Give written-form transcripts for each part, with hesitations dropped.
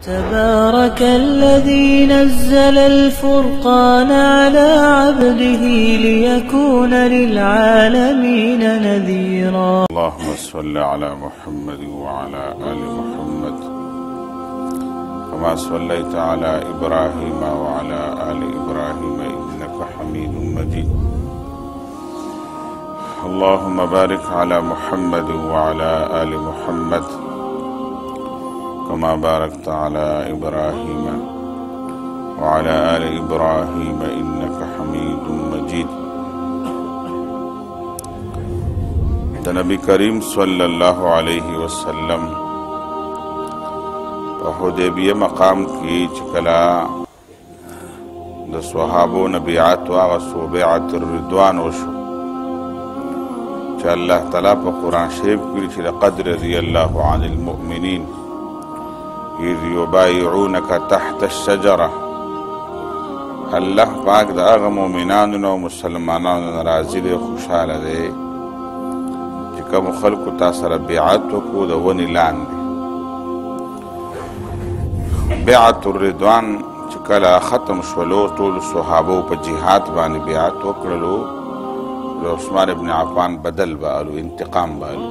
تبارك الذي نزل الفرقان على عبده ليكون للعالمين نذيرا. اللهم صل على محمد وعلى آل محمد كما صليت على إبراهيم وعلى آل إبراهيم إنك حميد مجيد. اللهم بارك على محمد وعلى آل محمد كما باركت على إبراهيم وعلى آل إبراهيم إنك حميد مجيد. نبی کریم صلی اللہ علیہ وسلم حدیبیہ مقام کی چکلا د صحابو نبیعات واغسو بیعت الرضوان وشو چا اللہ تعالیٰ پا قرآن شریف کی چی لقد رضی اللہ عن المؤمنین اذ یبایعونک تحت الشجرہ. اللہ پاک دا اغا مومنانو مسلمانانو راضی دے خوشحال دے کم خلق تاثر بیعت کو دا ونی لاندے. بیعت الرضوان چکلا ختم شولو طول صحابو پا جہاد بانی بیعت وکرلو عثمان ابن عفان بدل بالو انتقام بالو.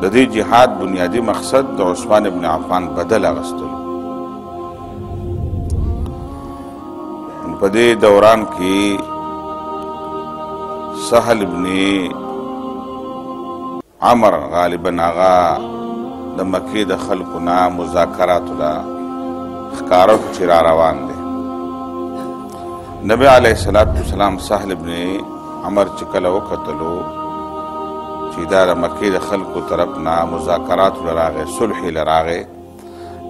دا دی جہاد بنیادی مقصد دا عثمان ابن عفان بدل اغسطلو. پا دی دوران کی سہل ابن عمر غالباً آغا دا مکی دا خلقنا مذاکراتو دا خکارو چرا روان دے. نبی علیہ السلام سہل ابن عمر چکل وقتلو چی دا مکی دا خلقو طرفنا مذاکراتو لراغے صلحی لراغے.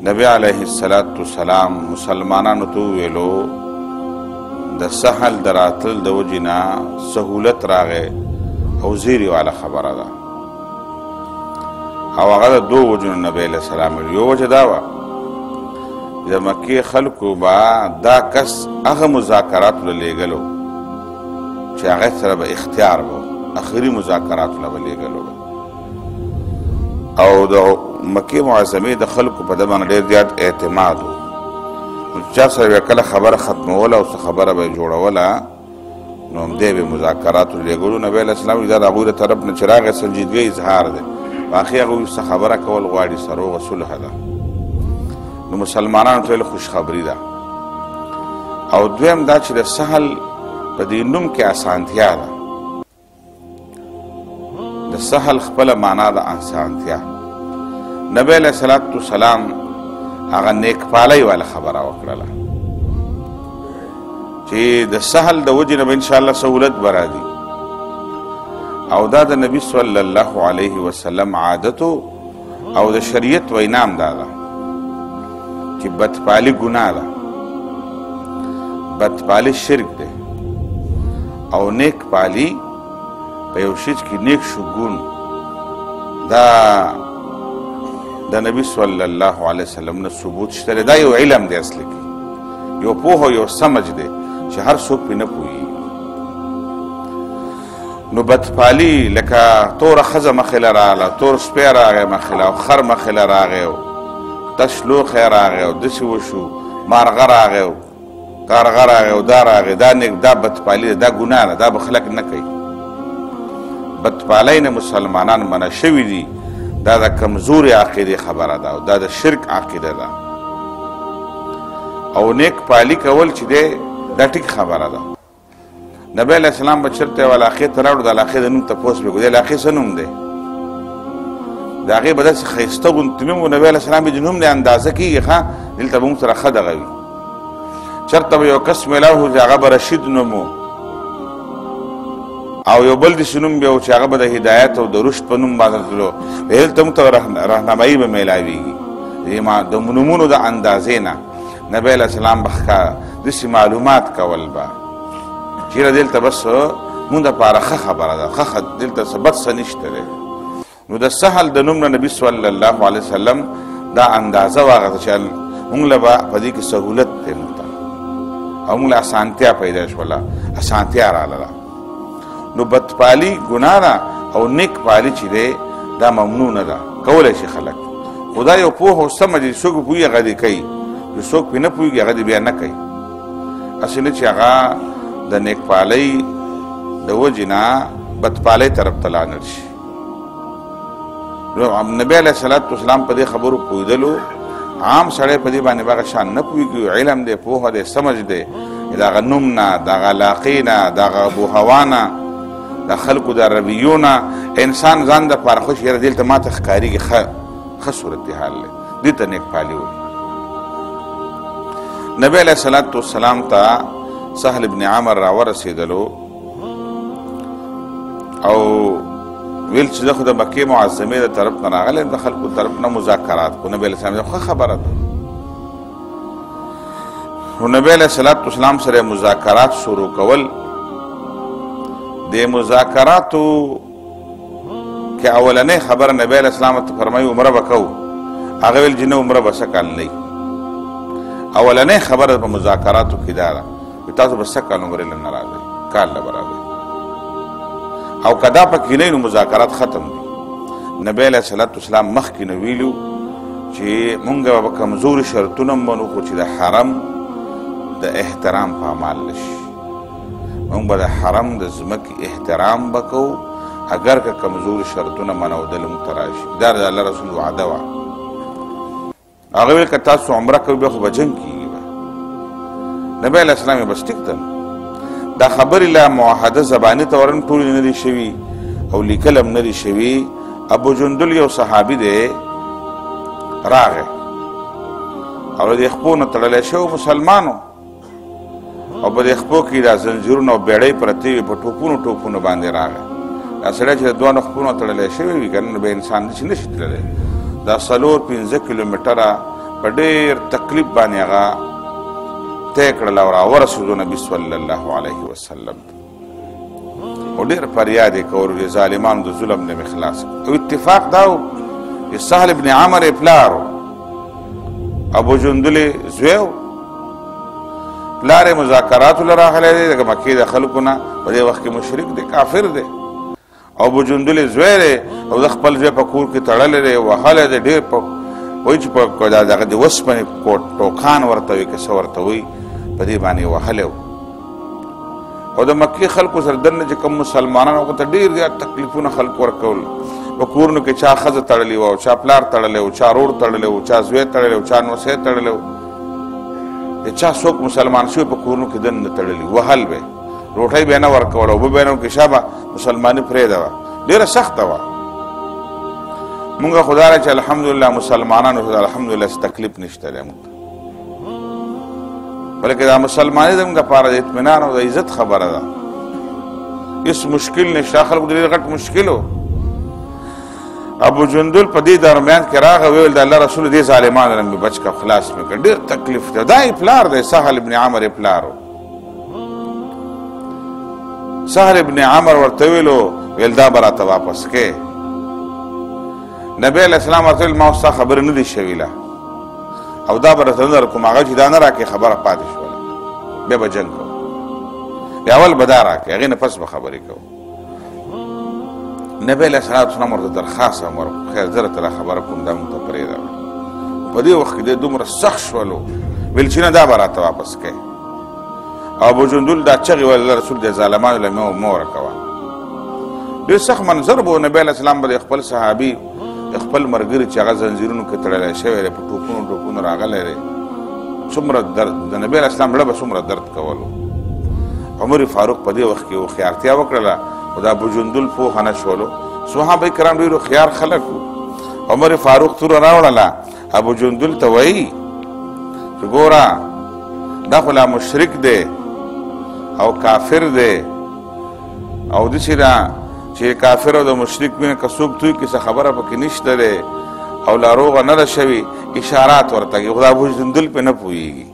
نبی علیہ السلام مسلمانانو تو ویلو دا سہل دراتل دا وجینا سہولت راغے او زیری والا خبر دا او اغا دو وجن نبی علیہ السلام یو وجہ داوا دا مکی خلقو با دا کس اغا مذاکرات لے گلو چی اغا سر با اختیار با اخری مذاکرات لے گلو او دا مکی معظمی دا خلقو پا دمان دیر دیاد اعتمادو چا سر کل خبر ختم ولا او خبر به جوړ ولا نو دې به مذاکرات لګولو. نبی علیہ السلام دا ابو له طرف نه چراغ سنجیدګي اظهار ده واقعي هغه خبره کول غواړي سره صلح ده نو مسلمانانو ته خوش خبری ده. او دویم دا چې د سهل په دې نوم کې اسانتیا ده. د سهل خپل معنا ده اسانتیا. نبی علیہ السلام هغه نیک پالی والا خبره وکړه چې د سهل د وجې نه به انشاءالله سهولت به راځي. او دا د نبي صلی الله علیه وسلم عادتو او د شریعت وینام دا ده چې بدپالی ګناه ده، بدپالی شرک ده او نیک پالی په یو شي کې نیک شګون دا دا نبی صلی اللہ علیہ وسلم نے ثبوت شتره. دا یو علم دی اصلی کی یو پوه یو سمجھ دی چې هر څوک پې نه پوهیږي. نو بدپالي لکه توره ښځه مخې له راغله، تور سپی راغی مخې له، او خر مخې له راغی، تش لوښی راغی او داسې وشو، مارغه راغی او کارغه راغی او دا راغی. دا بدپالي ده، دا ګناه ده، دا به خلک نه کوي. بدپالی نه مسلمانان منع شوي دي. دا دا کمزور عقیده خبره ده او دا دا شرک عقیده ده. او نیک پالی کول چې ده دا ټیک خبره ده. نبی علیہ السلام بچرته و علاقه ته راوړو. د علاقې د نوم تپوس به کوي د علاقې څه نوم دی؟ د هغې به داسې ښایسته غوندې نوم و. نبی علیہ السلام د نوم د اندازه کېږي ښه دلته به موږ سره ښه دغه وي. چېرته به یو کس میلاو شو چې هغه به رشید نوم و او یو بل داسې نوم بیا و چې هغه به د هدایت او د رشد په نوم باندې تلو. هلته موږ ته رهنمایي به میلاویږي د نومونو د اندازې نه. نبی علیہ السلام به داسې معلومات کول به چیرې دلته بس مونږ دپاره ښه خبره ده، ښه دلته څه بد څه نشته دی. نو د سهل د نوم نه نبي صلی الله علیه وسلم دا اندازه واخته چې مونږ له به په دې کې سهولت دی موږ ته او موږ له اسانتیا پیدا شوله، اسانتیا راغله. نو بدپالي ګناه ده او نیک پالي چې دی دا ممنوع نه ده، کولی شي خلک. خدا یو پوه او سمه چې څوک پوهېږي هغه دې کوي، چې څوک پرې نه پوهېږي هغه دې بیا نه کوي. هسې نه چې هغه د نیکپالۍ د وجې نه بدپالۍ طرف ته لاړ شي. نبی علیه صلات وسلام په دې خبرو پوهېدلو، عام سړی په دې باندې به هغه شان نه پوهېږي. علم دی، پوهه دی، سمج دی، د هغه نوم نه، د هغه علاقې نه، د هغه ابوهوا نه، د خلکو د رویو نه انسان ځان دپاره خوش یاره دلته ما ته ښکارېږي ښه صورتحال دی، دې ته نیکپالي وایي. نبی علیه صلات وسلام ته سهل ابن عمر راورسېدلو او ویل چې زه خو د مکې معظمې د طرف نه راغلی یم، د خلکو د طرف نه مذاکرات کو. نبی علیه السلام ښه خبره ده. نو نبی علیه صلات وسلام سره مذاکرات شروع کول. د مذاکراتو کې اولنۍ خبره نبی علیه السلام ته فرمایي عمره به کوو. هغه ویل چې نه عمره به څه کال نه وي. اولنۍ خبره په مذاکراتو کې دا ده چې تاسو به څه کال عمرې له نه راځئ، کال له به راځئ، او که دا پکې نه وي نو مذاکرات ختم دي. نبی علیه صلات وسلام مخکې نه ویلو چې مونږ به کمزوري شرطونه منو، خو چې د حرم د احترام پامال نشي. مونږ به د حرم د ځمکې احترام به کوو، اگر که کمزوري شرطونه منودل مونږ ته راشي. دا د الله رسول وعده وه. هغه ویل که تاسو عمره کوئ بیا خو به جنګ کېږي. نبی علیه السلام یې بس ټیک ده، دا خبرې لا معاهده زباني طور هم ټولې نه دي شوي او لیکل هم نه دي شوي. ابو جندل یو صحابي دی راغی او د خپو نه تړلی شوی مسلمانو، او په دې خپو کې دا زنځیرونه او بیړۍ پرتې وې، په ټوپونو باندې راغی. دا سړی چې د دوه خپو نه تړلی شوی وي که نه به انسان داسې نشي تللی. دا 4-5 کیلومتره په ډېر تکلیف باندې هغه طی کړل او راورسېدو نبي صلی الله علیه وسلم ته. او ډېر فریاد یې کولو چې ظالمانو د ظلم نه مې خلاص کړه. او اتفاق دا و چې سهل ابن عمر یې پلار و، ابو جندل یې زوی و. پلار یې مذاکراتو له راغلی دی د مکې د خلکو نه، په دې وخت کې مشرک دی، کافر دی. او ابو جندل یې زوی دی او د خپل زوی په کور کې تړلی دی، وهلی دی ډېر. وایي چې په دغه د وسپنې ټوکان ورته وي که څه ورته وایي، په دې باندې وهلی و. او د مکې خلکو سره دننه چې کوم مسلمانان هغو ته ډېر زیات تکلیفونه خلکو ورکول. په کورونو کې چا ښځه تړلې وه، او چا پلار تړلی و، چا رور تړلی و، چا زوی تړلی و، چا نوسی تړلی و. د چا څوک مسلمان شوی په کورونو کې دننه تړلي، وهل به روټۍ به یې نه ورکول، اوبه به یې نه ورکړي، شابه مسلماني پرېږده وه، ډېره سخته وه. مونږ خدا له چې الحمدلله مسلمانانو الحمدلله څه تکلیف نشته دی مونږ ته، بلکې دا مسلماني زموږ دپاره د اطمینان او د عزت خبره ده. هېڅ مشکل نشته. خلکو ډېر غټ مشکل و. ابو جندل په دې درمیان کې راغی، ویل د الله رسول دې ظالمانو نه مې بچ کړه، خلاص مې کړه. ډېر تکلیف دی. دا یې پلار دی، سهل ابن عمر یې پلار و. سهل ابن عمر ورته ویلو، ویل دا به راته واپس کې. نبی علیه السلام ورته ویل ما اوس ستا خبرې نه دي شوي لا، او دا به راته نه درکوم. هغه چې دا نه راکړې خبره پاتې شوله، بیا به جنګ کوو. بیا اول به دا راکړې، هغې نه پس به خبرې کوو. نبی علیه السلام ورته درخواست هم ورکړو، خیر زه راته دا خبره کوم، دا مونږ ته پرېږده. په دې وخت کې دی دومره سخت شولو، ویل چې نه دا به راته واپس کوې. او ابو جندل دا چغې ویل الله رسول دې ظالمانو له مه ورکوه. ډېر سخت منظر به و. نبی علیه السلام به د خپل صحابي خپل ملګري چې هغه زنځیرونو کې تړلی شوی دی، په ټوپونو راغلی دی، څومره درد د نبی علیه السلام زړه به څومره درد کولو. عمر فاروق په دې وخت کې هوښیارتیا وکړله، خو د ابو جندل پوهه نه شولو. صحابه کرام ډېر هوښیار خلک وو. عمر فاروق توره راوړله، ابو جندل ته وایي چې ګوره دا خو لا مشرک دی او کافر دی، او داسې ده چې کافر او د مشرک مینه که څوک توی کې څه خبره پکې نشته دی او لا روغه نه ده شوي، اشارات ورته کوي، خو د ابو جندل پې نه پوهېږي.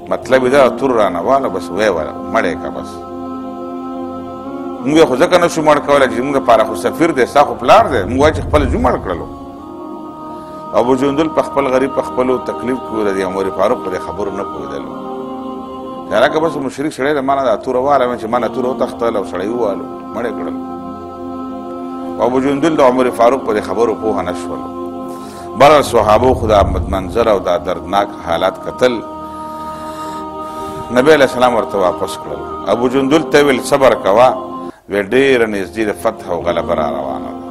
مطلب یې دا تور رانه واله، بس ویې وله مړ یې که. بس مونږ یې خو ځکه نه شو مړ کولی چې زموږ دپاره خو سفیر دی، ستا خو پلار دی، مونږ وایو چې خپله جو مړ کړلو. ابو جندل په خپل غریب په خپلو تکلیف کې و، د عمر فاروق په دې خبرو نه پوهېدلو. هغه بس مشرک سړی د ما نه دا توره واله چې ما نه توره وتښتل او سړی ووالو، مړ یې کړل. ابو جندل د عمر فاروق په دې خبرو پوهه نه شولو. بر صحابو خدا منظر او دا دردناک حالات قتل نبی علیہ السلام ورته واپس کړل. ابو جندل ته ویل صبر کوا، وی ډېره نږدې د فتح او غلبه را روانه ده.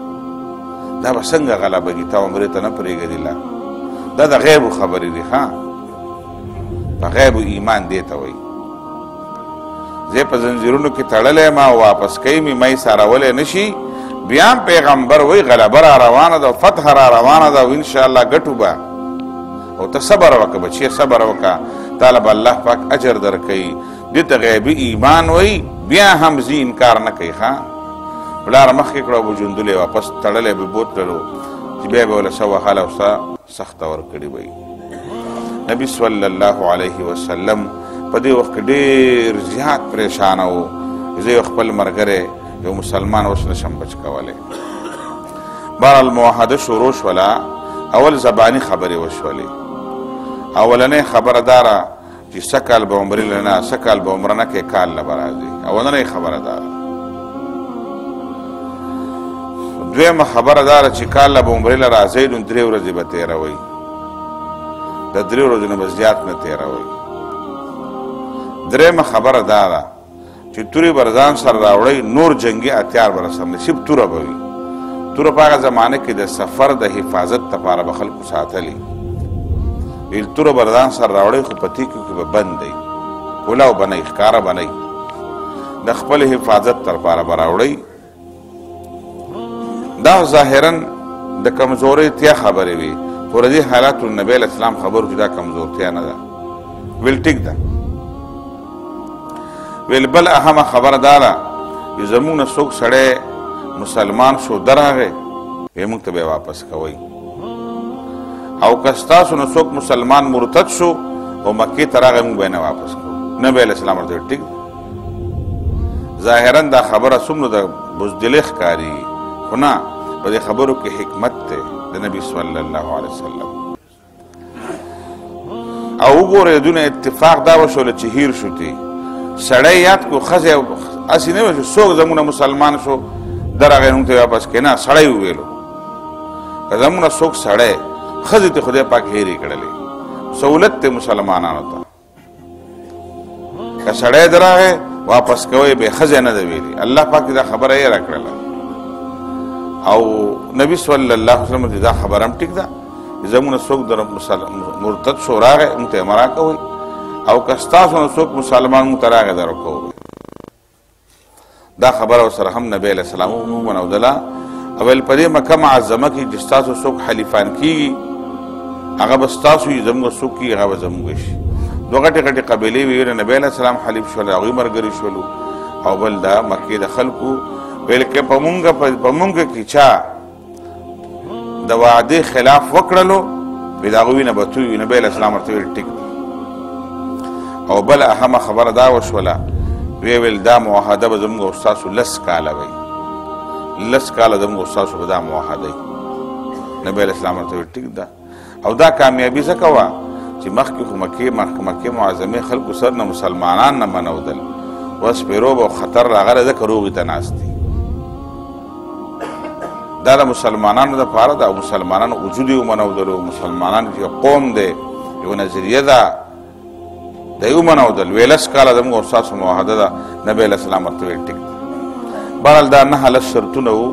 دا به څنګه غلبه کي؟ تا عمرې ته نه پرېږدي. دا د غیبو خبرې دي. ها، په غیبو ایمان دی ته وایي. زه په زنځیرونو کې تړلی ما واپس کوي مې مې سارولی نه شي. بیا هم پیغمبر وایي غلبه را روانه ده، فتح را روانه ده او انشاءالله ګټو به. او ته صبر وکړه بچیه، صبر وکړه، تعالی به الله پاک اجر درکوي. دې ته غیبي ایمان وایي. بیا هم زی انکار نه کوي. ښه، پلار مخکې کړه، ابو جندل یې واپس تړلی به بوتللو چې بیا به وله څه وهله او څه سخته ورکړې به وي. نبي صلی الله علیه وسلم په دې وخت کې ډېر زیات پریشانه و. زه یو خپل ملګری یو مسلمان اوس نشم بچ کولی. بهرحال موحده شروع شوله. اول زباني خبرې وشولې. اولنۍ خبره دا ده چې څه کال به عمرې له نه، څه کال به عمره نه کوې، کال نه به راځي. اولنۍ خبره دا ده. دویمه خبره دا ده چې کال له به عمرې له راځئ نو 3 ورځې به تېروئ. د 3 ورځو نه به زیات نه تېروئ. درېیمه خبره دا ده چې تورې به ځان سره راوړئ، نور جنګي هتیار به رسم نه، صرف توره به وي. توره په هغه زمانه کې د سفر د حفاظت لپاره به خلکو ساتلي. ویل توره به ځان سره راوړئ خو په تیکو کې به بند دی، کولاو به نه وي، ښکاره به نه وي. د خپل حفاظت لپاره به راوړئ. دا ظاهرا د کمزورتیا خبرې وي. پر دې حالاتو نبی علیہ السلام خبرو چې دا کمزورتیا نه ده. ویل ټیک ده. ویل بل اهمه خبره دا ده چې زموږ نه څوک سړی مسلمان شو درغی، وی موږ ته به یې واپس کوئ. او که ستاسو نه څوک مسلمان مرتد شو او مکې ته راغی، موږ به یې نه واپس کوو. نبی علیہ السلام ورته ویل ټیک ده. ظاهرا دا خبره څومره د بزدلۍ ښکاري، خو نه، په دې خبرو کې حکمت دی د نبي صلی الله علیه وسلم. او وګورئ دونه اتفاق دا وشوله چې هیر شو تی سړی یاد کو ښځې هسې نه ویل چې څوک زموږ نه مسلمان شو درغی موږ ته واپس کړې، نه، سړی وویلو. که زموږ نه څوک سړی، ښځې ته خدای پاک هیرې کړلې، سهولت دی مسلمانانو ته. که سړی درغی واپس کوئ، به ښځې نه ده ویلي. الله پاک دا خبره یې راکړله. او نبی صلی الله علیه وسلم دا خبره هم ټیک ده چې زموږ نه څوک مرتد شو راغی، موږ ته یې مه راکوئ. او که ستاسو نه څوک مسلمان موږ ته راغی، دا راکوئ. دا خبره ورسره هم نبی علیہ السلام ومنودله. او ویل په دې مکه معظمه کې چې ستاسو څوک حلیفان کېږي، هغه به ستاسو وي، زموږ څوک کېږي هغه به زموږ شي. دوه غټې غټې قبیلې وې، نبی علیہ السلام حلیف شول، هغوی ملګري شولو. او بل دا مکې د خلکو ویل که په مونږ کې چا د وعدې خلاف وکړلو، وی د هغوی نه به توی. نبی علیہ السلام ورته ویل ټیک. او بل اهمه خبره دا وشوله، وی ویل دا معاهده به زموږ او ستاسو 10 کاله وی، 10 کاله زموږ او ستاسو به دا معاهده وي. نبی علیہ السلام ورته ویل ټیک ده. او دا کامیابي ځکه وه چې مخکې خو مکې معظمې خلکو سر نه مسلمانان نه منودل، اوس پیروب او خطر راغلی ځکه روغې ته ناست دي. دا د مسلمانانو دپاره ده، او مسلمانانو وجود یې ومنودلو. مسلمانان یو قوم دی، یو نظریه ده، د یې ومنودل. وی 10 کاله زموږ او ستاسو معاهده ده. نبی علیہ السلام ورته ویل ټیک ده. بهرحال دا 9 شرطونه وو.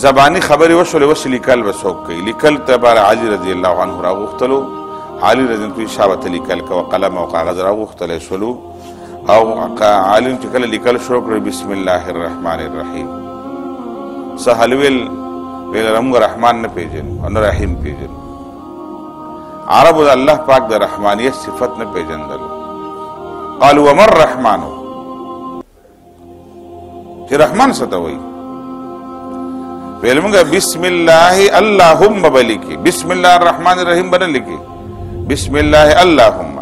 زباني خبرې وشولې، اوس لیکل به څوک کوي. لیکل ته به علي رضی الله عنه راغوښتلو. علي رضی الله عنه شا به ته لیکل کوه، قلم او کاغذ راغوښتلی شولو. او علي چې کله لیکل شروع کړل، بسم الله الرحمن الرحیم، سهل ویل موږ رحمان نه پیژنو او نه رحیم پیژنو. عربو د الله پاک د رحمانیت صفت نه پیژندلو. قالوا وما الرحمن، چې رحمان څه ته وایي. ویل موږ بسم الله اللهم به لیکي، بسم الله الرحمن الرحیم به نه لیکي، بسم الله اللهم.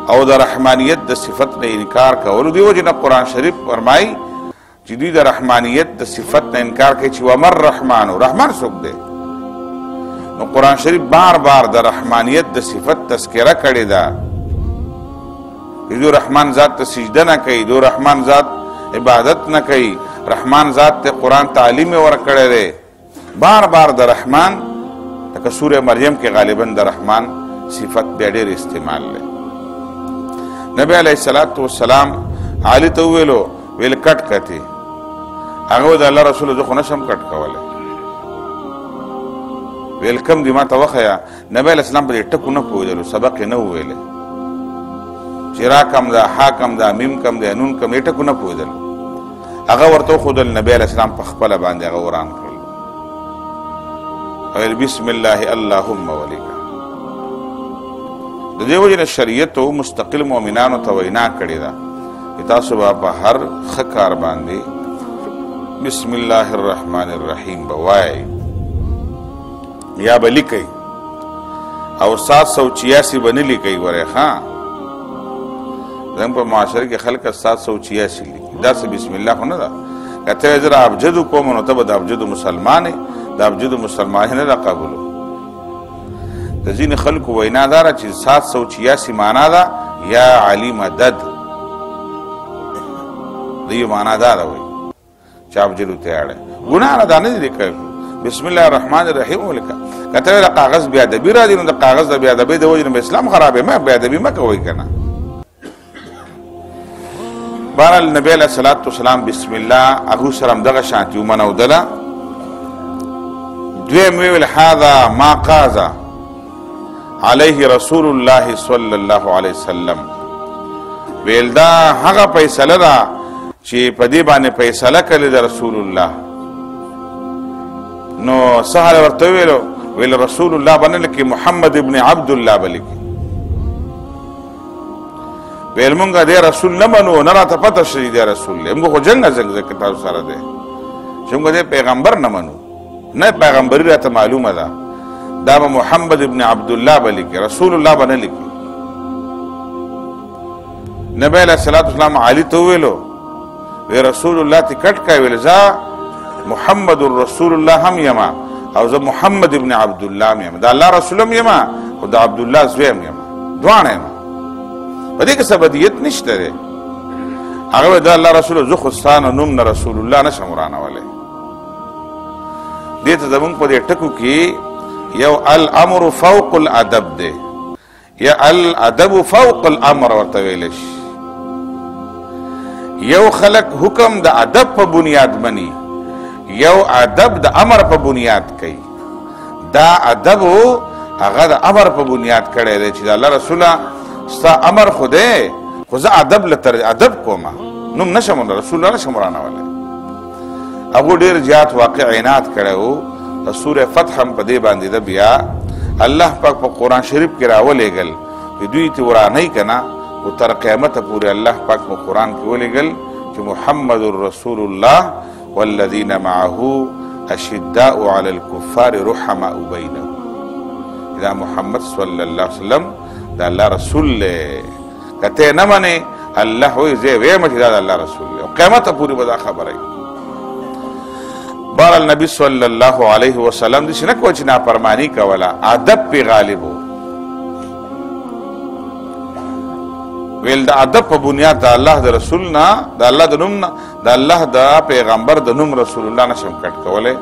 او د رحمانیت د صفت نه انکار کولو دی وجه نه قرآن شریف فرمایي چې دوی د رحمانیت د صفت نه انکار کوي چې وما الرحمن، رحمان څوک دی. نو قرآن شریف بار بار د رحمانیت د صفت تذکره کړې ده. دو رحمان ذات ته سجده نه کوي، دو رحمان ذات عبادت نه کوي، رحمان ذات ته قرآن تعلیم ورکړی دی. بار بار د رحمان لکه سوره مریم کې غالبا د رحمان صفت بیا ډېر استعمال دی. نبی علیه الصلاة والسلام علي ته وویلو ویل کټ کتې. هغه د الله رسول زه خو نشم کټ کولی. ویل کم دي ما ته وښیه. نبی علیه السلام په دې ټکو نه پوهېدلو، سبق یې نه وویلی چې را کم ده، حا کم ده، میم کم ده، نون کم، دې ټکو نه پوهېدلو. هغه ورته وښودل، نبی علیه السلام په خپله باندې هغه وران کړل. ویل بسم الله اللهم ولیکا. د دې وجې نه شریعتو مستقل مؤمنانو ته وینا کړې ده چې تاسو به په هر ښه کار باندې بسم الله الرحمن الرحیم به وایئ یا به لیکئ، او 786 به نه لیکئ. ورې ښه زموږ په معاشره کې خلک 786 لیکي. داسې بسم الله خو نه ده. که ته زه ابجدو کوم نو ته به د ابجدو مسلمان یې، د ابجدو مسلمان نه ده قبولو. د ځینې خلکو وینا دا ده چې 786 معنا ده یا علي مدد. د یو معنا دا ده وایي چې ابجدو ته اړه ګناه نه ده، نه دي لیکل بسم الله الرحمن الرحیم ولیکه. که ته د کاغذ بې ادبي راځي نو د کاغذ د بې ادبۍ د وجې نه اسلام خرابوي. مه بې ادبي مه کوئ که نه. بهرحال نبی علیه الصلاة والسلام بسم الله هغو سره هم دغه شانتي ومنودله. دویم ویل هذا ما قاز علیه رسول الله صلی الله علیه وسلم. ویل دا هغه فیصله ده چې په دې باندې فیصله کړې ده رسول الله. نو سهل ورته ویلو ویل رسول الله به نه لیکي، محمد ابن عبدالله به لیکي. ویل مونږ دې رسول نه منو، نه راته پته شي دې رسول دی. مونږ خو جنګ ځکه تاسو سره دی چې مونږ دې پیغمبر نه منو، نه پیغمبري راته معلومه ده. دا به محمد ابن عبدالله به لیکي، رسول الله به نه لیکي. نبی علیه الصلاة والسلام علي ته وویلو وی رسول الله ته کټ کړی. ویل زه محمد رسول الله هم یما او زه محمد ابن عبدالله هم یم. د الله رسول هم یما او د عبدالله زوی هم یما، دواړه یما. په دې کې څه بدیت نشته دی. هغه د الله رسول زه خو ستا نه نوم نه رسول الله نشم ورانولی. دې ته زمونږ په دې ټکو کې یو الامر فوق الادب دی، یا الادب فوق الامر ورته ویلی شي. یو خلق حکم د ادب په بنیاد مني، یو ادب د امر په بنیاد کوي. دا ادب هغه د امر په بنیاد کړی دی چې د الله رسوله ستا امر خو دی، خو زه ادب کوم، نوم نشم رسول الله نشم ورانولی. هغو ډېر زیات واقعینات کړی و. د سوره فتح هم په دې باندې ده. بیا الله پاک په قرآن شریف کې راولېږل چې دوی ته ورانوي که نه، خو تر قیامته پورې الله پاک په قرآن کې ولېږل چې محمد رسول الله والذین معه اشداء علی الکفار رحماء بینهم. دا محمد صلی الله علیه وسلم دا الله رسول دی. که ته نه منې الله وایي زه ویم چې دا د الله رسول دی، او قیامته پورې به دا خبره وي. بهرحال نبی صلی الله علیه وسلم داسې نه کوه چې نافرماني کوله، ادب پې غالب و. ویل د ادب په بنیاد د الله د رسول نه، د الله د نوم نه، د الله د پیغمبر د نوم رسول الله نشم کټ کولی.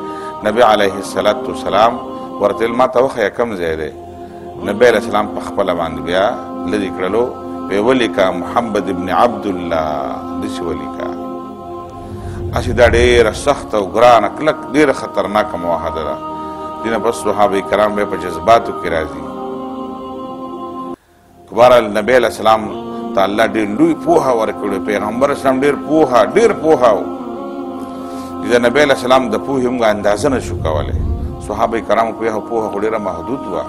نبی علیه الصلاة والسلام ورته ویل ما ته وښیه کوم ځای دی. نبی علیه السلام په خپله باندې بیا لرې کړلو. وی ولیکه محمد ابن عبدالله، داسې ولیکه. اسی دا ډېره سخته او ګرانه کلک ډېره خطرناکه معاهده ده. دینه بس صحابه کرام بیا په جذباتو کې راځي. بهرحال نبی علیه السلام ته الله ډېر لوی پوهه ورکړې. پیغمبر اسلام ډېر پوهه و. د نبی علیه السلام د پوهې موږ اندازه نه شو کولی. صحابه کرامو پوهه خو ډېره محدود وه.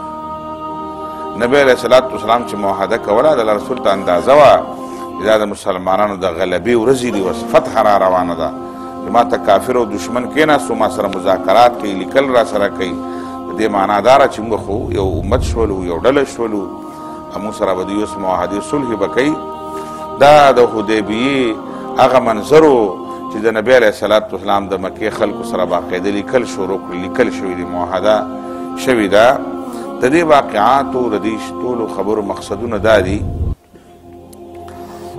نبی علیه السلام چې معاهده کوله د الله رسول ته اندازه وه چې دا د مسلمانانو د غلبې ورځې دي، اوس فتح را روانه ده. چې ما ته کافر او دشمن کېناستو، ما سره مذاکرات کوي، لیکل را سره کوي. د دې معنا دا ده چې موږ خو یو امت شولو، یو ډله شولو، موږ سره به دوی اوس معاهدې صلح به کوي. دا د حدیبیې هغه منظر و چې د نبی علیه الصلاة والسلام د مکې خلکو سره باقاعده لیکل شروع کړي، لیکل شوي دي، معاهده شوې ده. د دې واقعاتو د دې ټولو خبرو مقصدونه دا دي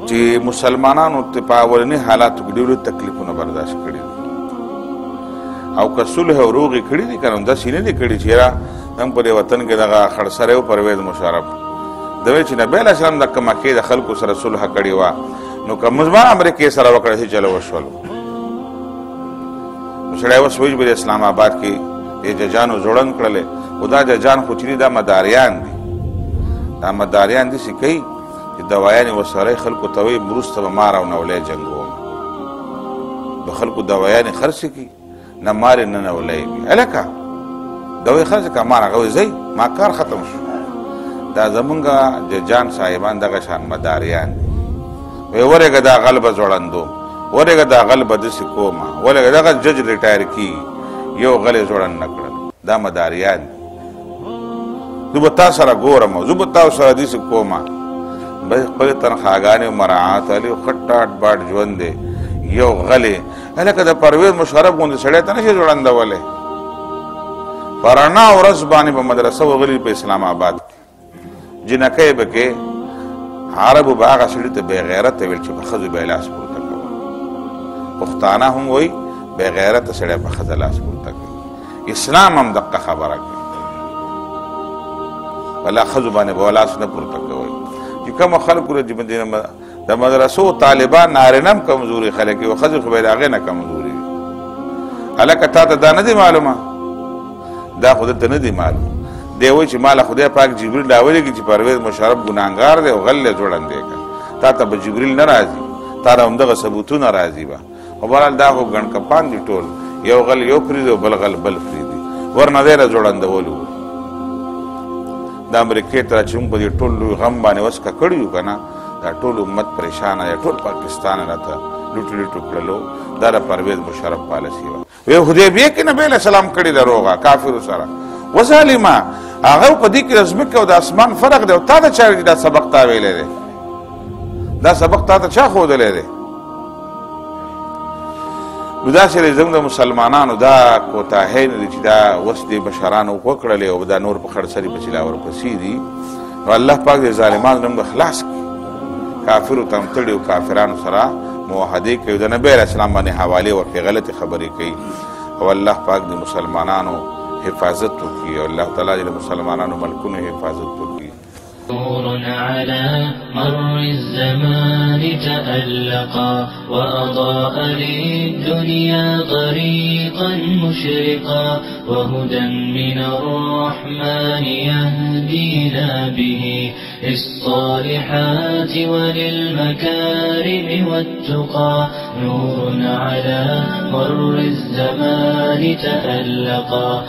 چې چې مسلمانانو ته په اولني حالاتو کې ډېر تکلیفونه برداشت کړي او که صلح او روغې کړي دي که نه داسې نه دي کړي چې یاره هم په دې وطن کې دغه خړسری و پرویز مشرف د وایي چې نبي علیه السلام د مکې د خلکو سره صلح کړې وه نو که مزمن امریکې سره وکړه چې چلو وشولو نو سړی اوس وایي چې اسلام آباد کې دې ججانو زوړند کړلې خو دا ججان خو چې دي دا مداریان دي دا مداریان داسې کوي چې دوايانې ورسره خلکو ته وایي وروسته به ما راونولی جنګوم د خلکو دوايانې خرڅې کړي نه مارې نه نولی وي هلکه دوی خرڅ کړه ما هغه ځئ ما کار ختم شو دا زمونږ ججان صاحبان دغه شان مداریان دي وی ورېږه دا غل به ځوړندوم ورېږه دا غل به داسې کومه ورېږه دغه جج ریټایر کېږي یو غل یې ځوړند نه کړل دا مداریان دي زه به تا سره ګورم زه به تا سره داسې کومه خپلې تنخواګانې مراعات علي ښه ټاټ باټ ژوند دی یو غلې هلکه د پرویز مشرف غوندې سړی ته نه شي ځوړندولی په رڼا ورځ باندې به مدرسه وغلي په اسلام آباد کې جنکۍ به کې عربو به هغه سړي ته بېغیرته ویل چې په ښځو به یې لاس پورته کوه پښتانه هم وایي بېغیرته سړی په ښځه لاس پورته کوي اسلام هم دقه خبره کوي ولا ښځو باندې به لاس نه پورته کوئ چې کومه خلکو د مدرسو طالبان نارینه هم کمزوري خلک وي ښځې خو به یې د هغې نه کمزوري وي هلکه تا ته دا نه دی معلومه دا خو دلته نه دی معلوم دی وایي چې ما له خدای پاک جبریل راولېږي چې پرویز مشرف ګناهګار دی او غل یې ځوړندی که تا ته به جبریل نه راځي تا ته همدغه ثبوتونه راځي به خو بهرحال دا خو ګڼ کپان دي ټول یو غل یو پرېږدي او بل غل بل پرېږدي ورنه دی له ځوړندولو د امریکې ته چې موږ په دې ټول لوی غم باندې وسکه کړي یو که نه دا ټول امت پریشانه دی ټول پاکستان راته لوټو لوټو کړلو دا د پرویز مشرف پالسي وه وی حدیبیې کې نبي علیه السلام کړي ده روغه کافرو سره وظالمه هغه په دې کې د ځمکې او د اسمان فرق دی او تا ته چا دا سبق تا ویلی دی دا سبق تا ته چا ښودلی دی نو داسې دی زموږ د مسلمانانو دا کوتاهۍ نه دي چې دا اوس دې بشرانو وکړلې او دا نور په خړسري پسې لا ورپسې دي نو الله پاک دې ظالمانو نه موږ خلاص کړي کافرو ته هم تړي او کافرانو سره موحدې کوي د نبي علیه السلام باندې حوالې ورکړي غلطې خبرې کوي او الله پاک د مسلمانانو حفاظت وکړي او الله تعالی د مسلمانانو ملکونو حفاظت وکړي نور على مر الزمان تألقا وأضاء للدنيا طريقا مشرقا وهدى من الرحمن يهدينا به للصالحات وللمكارم والتقى نور على مر الزمان تألقا